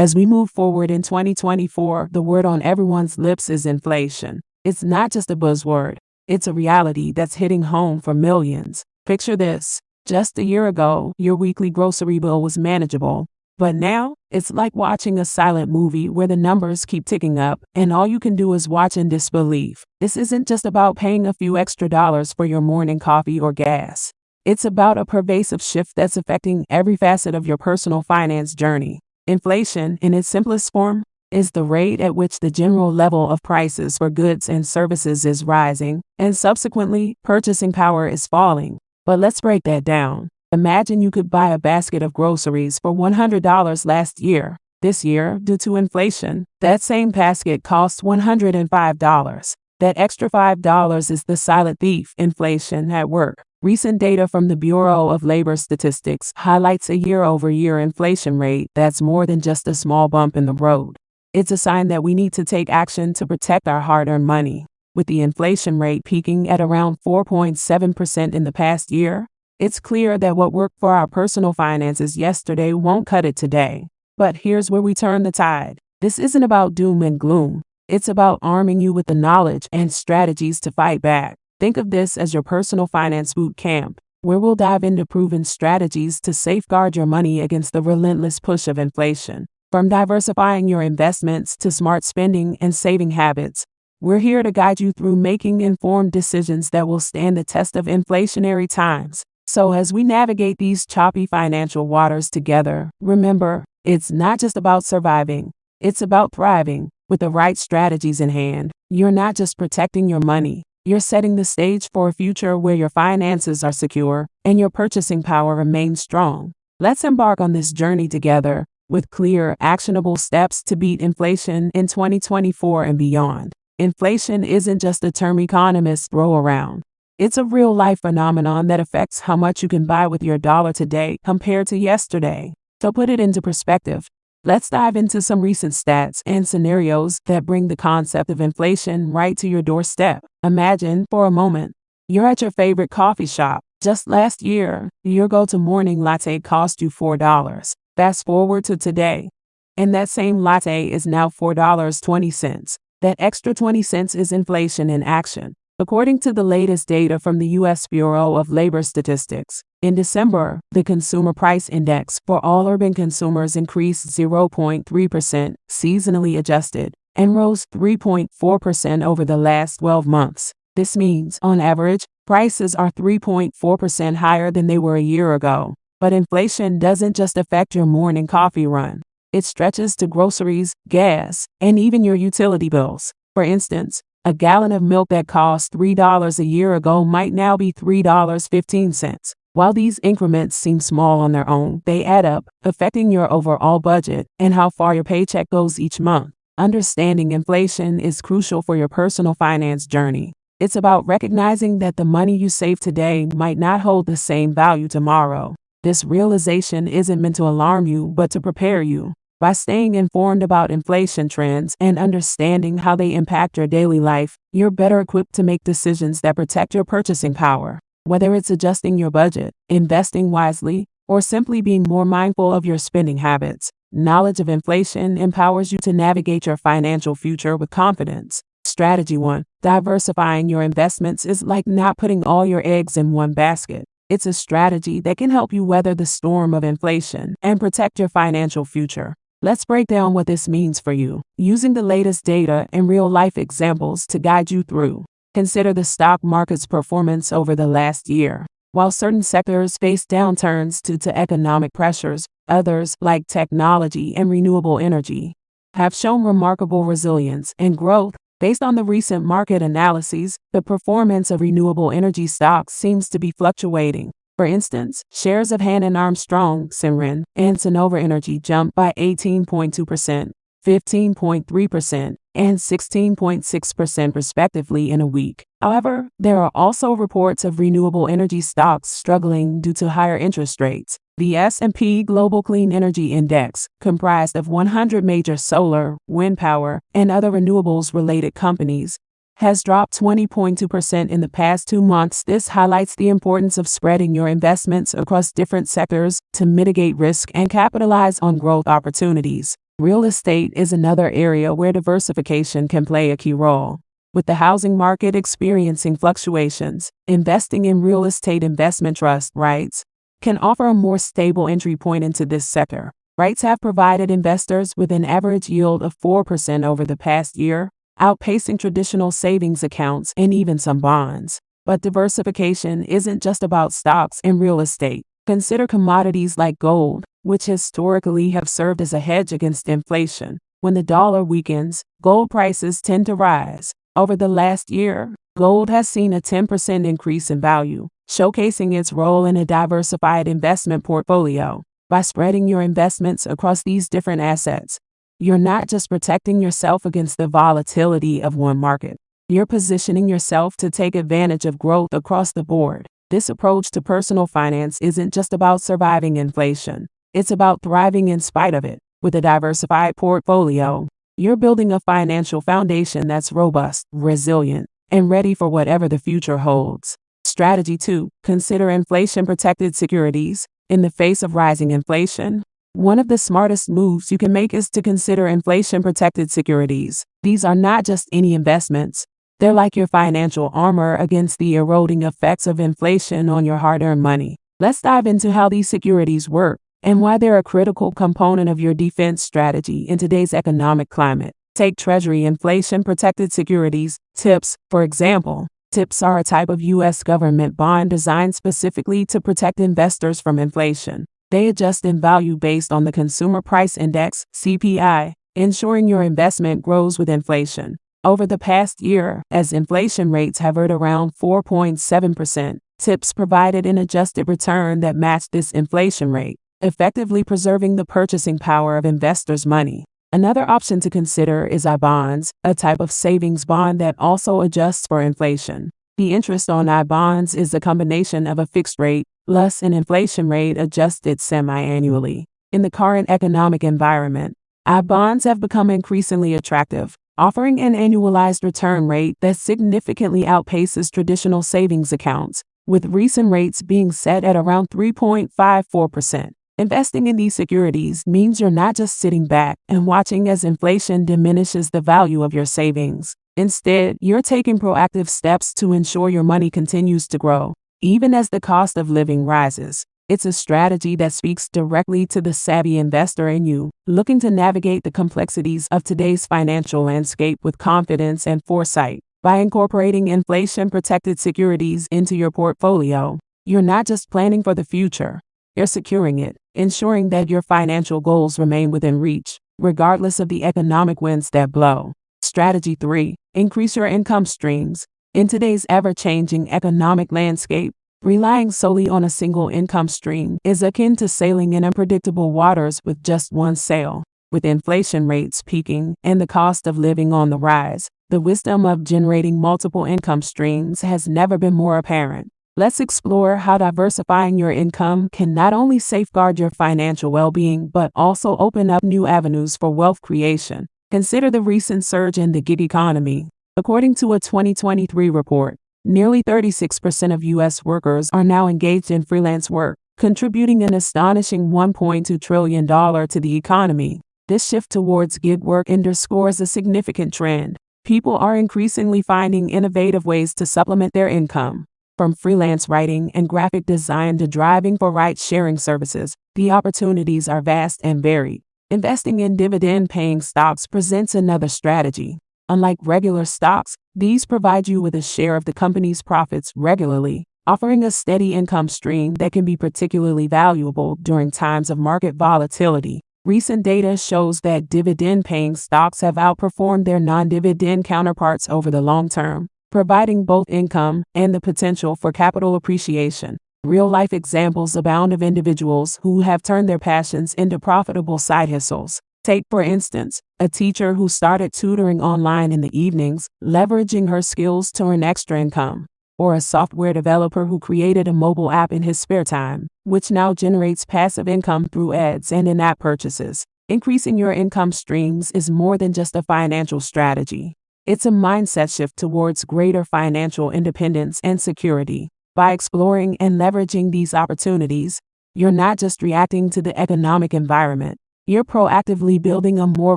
As we move forward in 2024, the word on everyone's lips is inflation. It's not just a buzzword. It's a reality that's hitting home for millions. Picture this. Just a year ago, your weekly grocery bill was manageable. But now, it's like watching a silent movie where the numbers keep ticking up, and all you can do is watch in disbelief. This isn't just about paying a few extra dollars for your morning coffee or gas. It's about a pervasive shift that's affecting every facet of your personal finance journey. Inflation, in its simplest form, is the rate at which the general level of prices for goods and services is rising, and subsequently, purchasing power is falling. But let's break that down. Imagine you could buy a basket of groceries for $100 last year. This year, due to inflation, that same basket costs $105. That extra $5 is the silent thief, inflation at work. Recent data from the Bureau of Labor Statistics highlights a year-over-year inflation rate that's more than just a small bump in the road. It's a sign that we need to take action to protect our hard-earned money. With the inflation rate peaking at around 4.7% in the past year, it's clear that what worked for our personal finances yesterday won't cut it today. But here's where we turn the tide. This isn't about doom and gloom. It's about arming you with the knowledge and strategies to fight back. Think of this as your personal finance boot camp, where we'll dive into proven strategies to safeguard your money against the relentless push of inflation. From diversifying your investments to smart spending and saving habits, we're here to guide you through making informed decisions that will stand the test of inflationary times. So as we navigate these choppy financial waters together, remember, it's not just about surviving, it's about thriving. With the right strategies in hand, you're not just protecting your money, you're setting the stage for a future where your finances are secure and your purchasing power remains strong. Let's embark on this journey together with clear, actionable steps to beat inflation in 2024 and beyond. Inflation isn't just a term economists throw around. It's a real-life phenomenon that affects how much you can buy with your dollar today compared to yesterday. To put it into perspective, let's dive into some recent stats and scenarios that bring the concept of inflation right to your doorstep. Imagine, for a moment, you're at your favorite coffee shop. Just last year, your go-to morning latte cost you $4. Fast forward to today, and that same latte is now $4.20. That extra 20 cents is inflation in action. According to the latest data from the U.S. Bureau of Labor Statistics, in December, the Consumer Price Index for all urban consumers increased 0.3%, seasonally adjusted, and rose 3.4% over the last 12 months. This means, on average, prices are 3.4% higher than they were a year ago. But inflation doesn't just affect your morning coffee run. It stretches to groceries, gas, and even your utility bills. For instance, a gallon of milk that cost $3 a year ago might now be $3.15. While these increments seem small on their own, they add up, affecting your overall budget and how far your paycheck goes each month. Understanding inflation is crucial for your personal finance journey. It's about recognizing that the money you save today might not hold the same value tomorrow. This realization isn't meant to alarm you, but to prepare you. By staying informed about inflation trends and understanding how they impact your daily life, you're better equipped to make decisions that protect your purchasing power. Whether it's adjusting your budget, investing wisely, or simply being more mindful of your spending habits, knowledge of inflation empowers you to navigate your financial future with confidence. Strategy 1. Diversifying your investments is like not putting all your eggs in one basket. It's a strategy that can help you weather the storm of inflation and protect your financial future. Let's break down what this means for you, using the latest data and real-life examples to guide you through. Consider the stock market's performance over the last year. While certain sectors face downturns due to economic pressures, others, like technology and renewable energy, have shown remarkable resilience and growth. Based on the recent market analyses, the performance of renewable energy stocks seems to be fluctuating. For instance, shares of Hannon Armstrong, Cimarin, and Sonova Energy jumped by 18.2%, 15.3%, and 16.6% respectively in a week. However, there are also reports of renewable energy stocks struggling due to higher interest rates. The S&P Global Clean Energy Index, comprised of 100 major solar, wind power, and other renewables-related companies, has dropped 20.2% in the past 2 months. This highlights the importance of spreading your investments across different sectors to mitigate risk and capitalize on growth opportunities. Real estate is another area where diversification can play a key role. With the housing market experiencing fluctuations, investing in real estate investment trust REITs can offer a more stable entry point into this sector. REITs have provided investors with an average yield of 4% over the past year, outpacing traditional savings accounts and even some bonds. But diversification isn't just about stocks and real estate. Consider commodities like gold, which historically have served as a hedge against inflation. When the dollar weakens, gold prices tend to rise. Over the last year, gold has seen a 10% increase in value, showcasing its role in a diversified investment portfolio. By spreading your investments across these different assets, you're not just protecting yourself against the volatility of one market. You're positioning yourself to take advantage of growth across the board. This approach to personal finance isn't just about surviving inflation. It's about thriving in spite of it. With a diversified portfolio, you're building a financial foundation that's robust, resilient, and ready for whatever the future holds. Strategy 2. Consider inflation-protected securities. In the face of rising inflation, one of the smartest moves you can make is to consider inflation-protected securities. These are not just any investments. They're like your financial armor against the eroding effects of inflation on your hard-earned money. Let's dive into how these securities work and why they're a critical component of your defense strategy in today's economic climate. Take Treasury inflation-protected securities, TIPS, for example. TIPS are a type of U.S. government bond designed specifically to protect investors from inflation. They adjust in value based on the Consumer Price Index, CPI, ensuring your investment grows with inflation. Over the past year, as inflation rates hovered around 4.7%, TIPS provided an adjusted return that matched this inflation rate, effectively preserving the purchasing power of investors' money. Another option to consider is I-bonds, a type of savings bond that also adjusts for inflation. The interest on I-bonds is a combination of a fixed rate plus an inflation rate adjusted semi-annually. In the current economic environment, I-bonds have become increasingly attractive, offering an annualized return rate that significantly outpaces traditional savings accounts, with recent rates being set at around 3.54%. Investing in these securities means you're not just sitting back and watching as inflation diminishes the value of your savings. Instead, you're taking proactive steps to ensure your money continues to grow, even as the cost of living rises. It's a strategy that speaks directly to the savvy investor in you, looking to navigate the complexities of today's financial landscape with confidence and foresight. By incorporating inflation-protected securities into your portfolio, you're not just planning for the future, you're securing it, ensuring that your financial goals remain within reach, regardless of the economic winds that blow. Strategy 3. Increase your income streams. In today's ever-changing economic landscape, relying solely on a single income stream is akin to sailing in unpredictable waters with just one sail. With inflation rates peaking and the cost of living on the rise, the wisdom of generating multiple income streams has never been more apparent. Let's explore how diversifying your income can not only safeguard your financial well-being but also open up new avenues for wealth creation. Consider the recent surge in the gig economy. According to a 2023 report, nearly 36% of U.S. workers are now engaged in freelance work, contributing an astonishing $1.2 trillion to the economy. This shift towards gig work underscores a significant trend. People are increasingly finding innovative ways to supplement their income. From freelance writing and graphic design to driving for ride-sharing services, the opportunities are vast and varied. Investing in dividend-paying stocks presents another strategy. Unlike regular stocks, these provide you with a share of the company's profits regularly, offering a steady income stream that can be particularly valuable during times of market volatility. Recent data shows that dividend-paying stocks have outperformed their non-dividend counterparts over the long term, providing both income and the potential for capital appreciation. Real-life examples abound of individuals who have turned their passions into profitable side hustles. Take, for instance, a teacher who started tutoring online in the evenings, leveraging her skills to earn extra income, or a software developer who created a mobile app in his spare time, which now generates passive income through ads and in-app purchases. Increasing your income streams is more than just a financial strategy. It's a mindset shift towards greater financial independence and security. By exploring and leveraging these opportunities, you're not just reacting to the economic environment, You're proactively building a more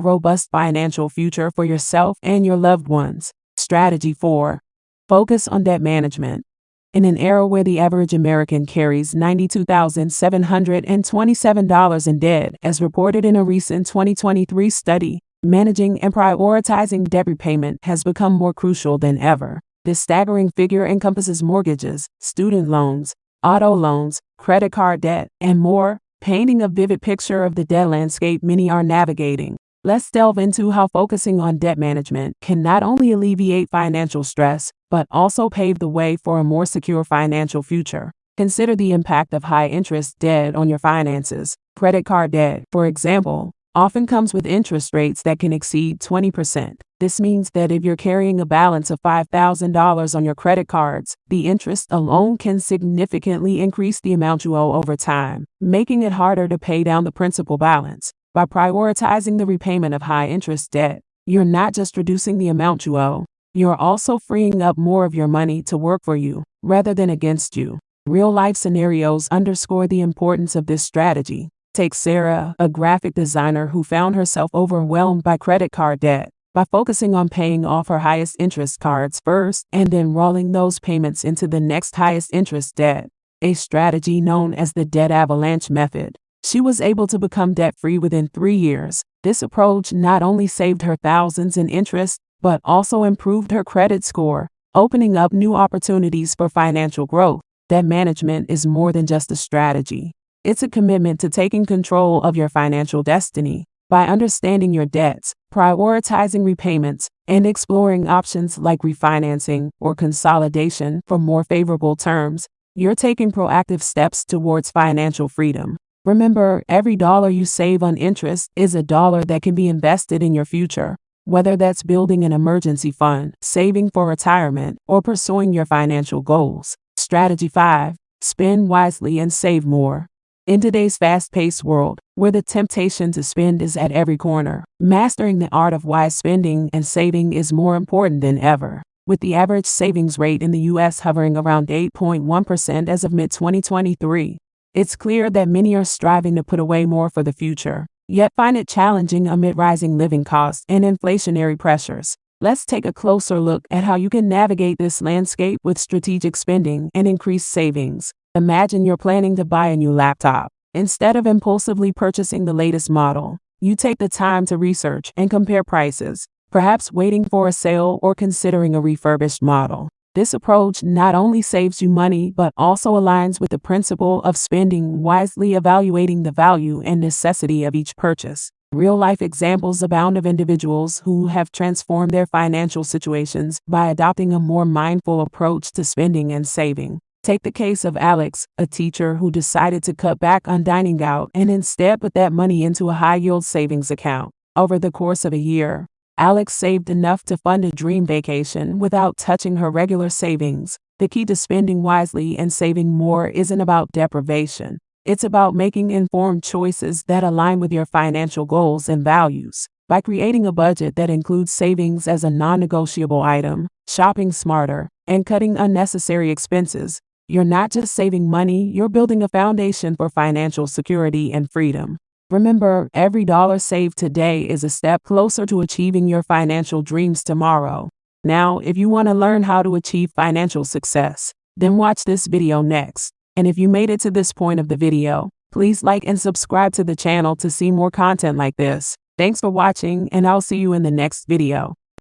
robust financial future for yourself and your loved ones. Strategy 4. Focus on debt management. In an era where the average American carries $92,727 in debt, as reported in a recent 2023 study, managing and prioritizing debt repayment has become more crucial than ever. This staggering figure encompasses mortgages, student loans, auto loans, credit card debt, and more, painting a vivid picture of the debt landscape many are navigating. Let's delve into how focusing on debt management can not only alleviate financial stress, but also pave the way for a more secure financial future. Consider the impact of high-interest debt on your finances. Credit card debt, for example, often comes with interest rates that can exceed 20%. This means that if you're carrying a balance of $5,000 on your credit cards, the interest alone can significantly increase the amount you owe over time, making it harder to pay down the principal balance. By prioritizing the repayment of high-interest debt, you're not just reducing the amount you owe, you're also freeing up more of your money to work for you, rather than against you. Real-life scenarios underscore the importance of this strategy. Take Sarah, a graphic designer who found herself overwhelmed by credit card debt. By focusing on paying off her highest interest cards first and then rolling those payments into the next highest interest debt, a strategy known as the debt avalanche method, she was able to become debt-free within 3 years. This approach not only saved her thousands in interest, but also improved her credit score, opening up new opportunities for financial growth. Debt management is more than just a strategy. It's a commitment to taking control of your financial destiny. By understanding your debts, prioritizing repayments, and exploring options like refinancing or consolidation for more favorable terms, you're taking proactive steps towards financial freedom. Remember, every dollar you save on interest is a dollar that can be invested in your future, whether that's building an emergency fund, saving for retirement, or pursuing your financial goals. Strategy 5. Spend wisely and save more. In today's fast-paced world, where the temptation to spend is at every corner, mastering the art of wise spending and saving is more important than ever. With the average savings rate in the U.S. hovering around 8.1% as of mid-2023, it's clear that many are striving to put away more for the future, yet find it challenging amid rising living costs and inflationary pressures. Let's take a closer look at how you can navigate this landscape with strategic spending and increased savings. Imagine you're planning to buy a new laptop. Instead of impulsively purchasing the latest model, you take the time to research and compare prices, perhaps waiting for a sale or considering a refurbished model. This approach not only saves you money but also aligns with the principle of spending wisely, evaluating the value and necessity of each purchase. Real-life examples abound of individuals who have transformed their financial situations by adopting a more mindful approach to spending and saving. Take the case of Alex, a teacher who decided to cut back on dining out and instead put that money into a high-yield savings account. Over the course of a year, Alex saved enough to fund a dream vacation without touching her regular savings. The key to spending wisely and saving more isn't about deprivation. It's about making informed choices that align with your financial goals and values. By creating a budget that includes savings as a non-negotiable item, shopping smarter, and cutting unnecessary expenses, you're not just saving money, you're building a foundation for financial security and freedom. Remember, every dollar saved today is a step closer to achieving your financial dreams tomorrow. Now, if you want to learn how to achieve financial success, then watch this video next. And if you made it to this point of the video, please like and subscribe to the channel to see more content like this. Thanks for watching, and I'll see you in the next video.